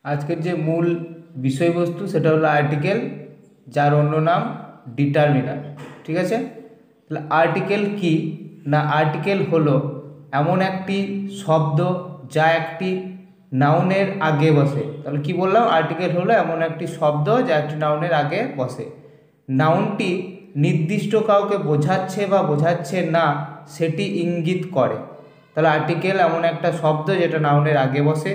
আজকের যে মূল বিষয়বস্তু সেটা হলো আর্টিকেল, যার অন্য নাম ডিটারমিনার। ঠিক আছে, তাহলে আর্টিকেল কি না, আর্টিকেল হলো এমন একটি শব্দ যা একটি নাউনের আগে বসে। তাহলে কি বললাম, আর্টিকেল হলো এমন একটি শব্দ যা একটি নাউনের আগে বসে। নাউনটি নির্দিষ্ট কাউকে বোঝাচ্ছে বা বোঝাচ্ছে না সেটি ইঙ্গিত করে। তাহলে আর্টিকেল এমন একটা শব্দ যেটা নাউনের আগে বসে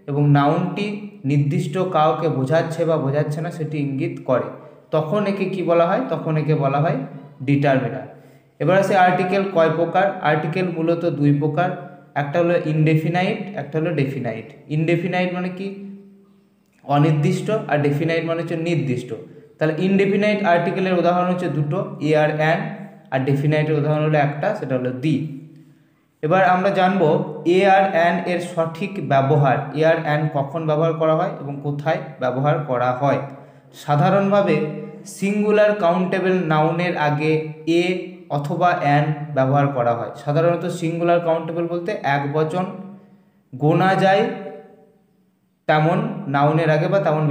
এবং নাউনটি নির্দিষ্ট কাউকে বোঝাচ্ছে বা বোঝাচ্ছে না সেটি ইঙ্গিত করে, তখন একে কি বলা হয়, তখন একে বলা হয় ডিটারমিনার। এবার আসে আর্টিকেল কয় প্রকার। আর্টিকেল মূলত দুই প্রকার, একটা হলো ইনডেফিনাইট, একটা হলো ডেফিনাইট। ইনডেফিনাইট মানে কি, অনির্দিষ্ট, আর ডেফিনাইট মানে হচ্ছে নির্দিষ্ট। তাহলে ইনডেফিনাইট আর্টিকেলের উদাহরণ হচ্ছে দুটো, এ আর অ্যান, আর ডেফিনাইটের উদাহরণ হলো একটা, সেটা হলো দি। এবার আমরা জানবো এ আর অ্যান এর সঠিক ব্যবহার, এ আর অ্যান কখন ব্যবহার করা হয় এবং কোথায় ব্যবহার করা হয়। সাধারণভাবে সিঙ্গুলার কাউন্টেবল নাউনের আগে এ অথবা অ্যান ব্যবহার করা হয়। সাধারণত সিঙ্গুলার কাউন্টেবল বলতে এক বচন গোনা যায় তেমন নাউনের আগে বা তেমন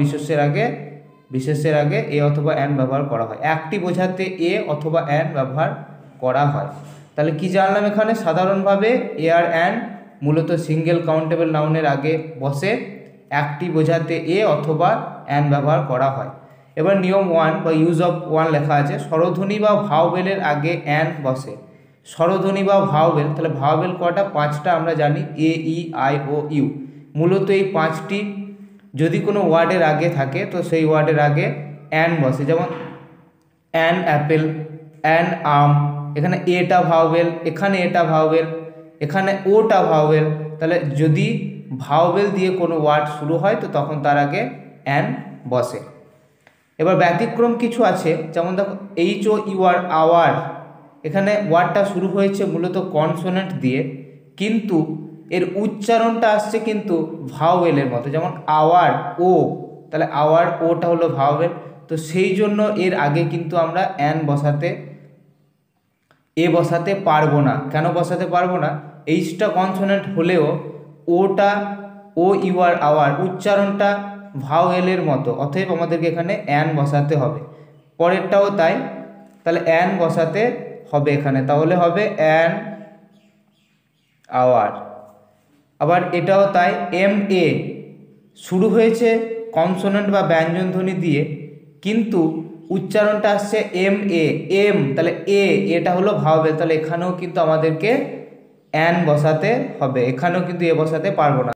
বিশেষ্যের আগে এ অথবা অ্যান ব্যবহার করা হয়। একটি বোঝাতে এ অথবা অ্যান ব্যবহার করা হয়। তাহলে কি জানলাম এখানে, সাধারণভাবে এ আর অ্যান মূলত সিঙ্গেল কাউন্টেবল নাউনের আগে বসে, একটি বোঝাতে এ অথবা অ্যান ব্যবহার করা হয়। এবার নিয়ম 1 বা ইউজ অফ 1 লেখা আছে, স্বরধ্বনি বা ভাওবেলের আগে অ্যান বসে। স্বরধ্বনি বা ভাওবেল, তাহলে ভাওবেল কটা, 5টা আমরা জানি, এ ই আই ও ইউ। মূলত এই 5টি যদি কোনো ওয়ার্ডের আগে থাকে তো সেই ওয়ার্ডের আগে অ্যান বসে। যেমন অ্যান অ্যাপেল, অ্যান আম, এখানে এটা ভাওবেল, এখানে এটা ভাওবেল, এখানে ওটা ভাওবেল। তাহলে যদি ভাওবেল দিয়ে কোনো ওয়ার্ড শুরু হয় তো তখন তার আগে অ্যান বসে। এবার ব্যতিক্রম কিছু আছে, যেমন দেখো H O U R hour, এখানে ওয়ার্ডটা শুরু হয়েছে মূলত কনসোনেন্ট দিয়ে, কিন্তু এর উচ্চারণটা আসছে কিন্তু ভাওয়েলের মতো, যেমন আওয়ার ও, তাহলে আওয়ার ওটা হলো ভাওয়েল। তো সেই জন্য এর আগে কিন্তু আমরা অ্যান বসাতে বসাতে পারবো না। কেন বসাতে পারবো না, এইচটা কনসোনেন্ট হলেও ওটা ও ইউ আর আওয়ার উচ্চারণটা ভাওয়েলের মতো, অতএব আমাদেরকে এখানে অ্যান বসাতে হবে। পরেরটাও তাই, তাহলে অ্যান বসাতে হবে এখানে, তাহলে হবে অ্যান আওয়ার। আবার এটাও তাই, এম এ শুরু হয়েছে কনসোনেন্ট বা ব্যঞ্জন ধ্বনি দিয়ে, কিন্তু উচ্চারণটা আসছে এম এ, এম, তাহলে এটা হলো ভাওয়েল, তাহলে এখানেও কিন্তু আমাদেরকে অ্যান বসাতে হবে, এখানেও কিন্তু এ বসাতে পারবো না।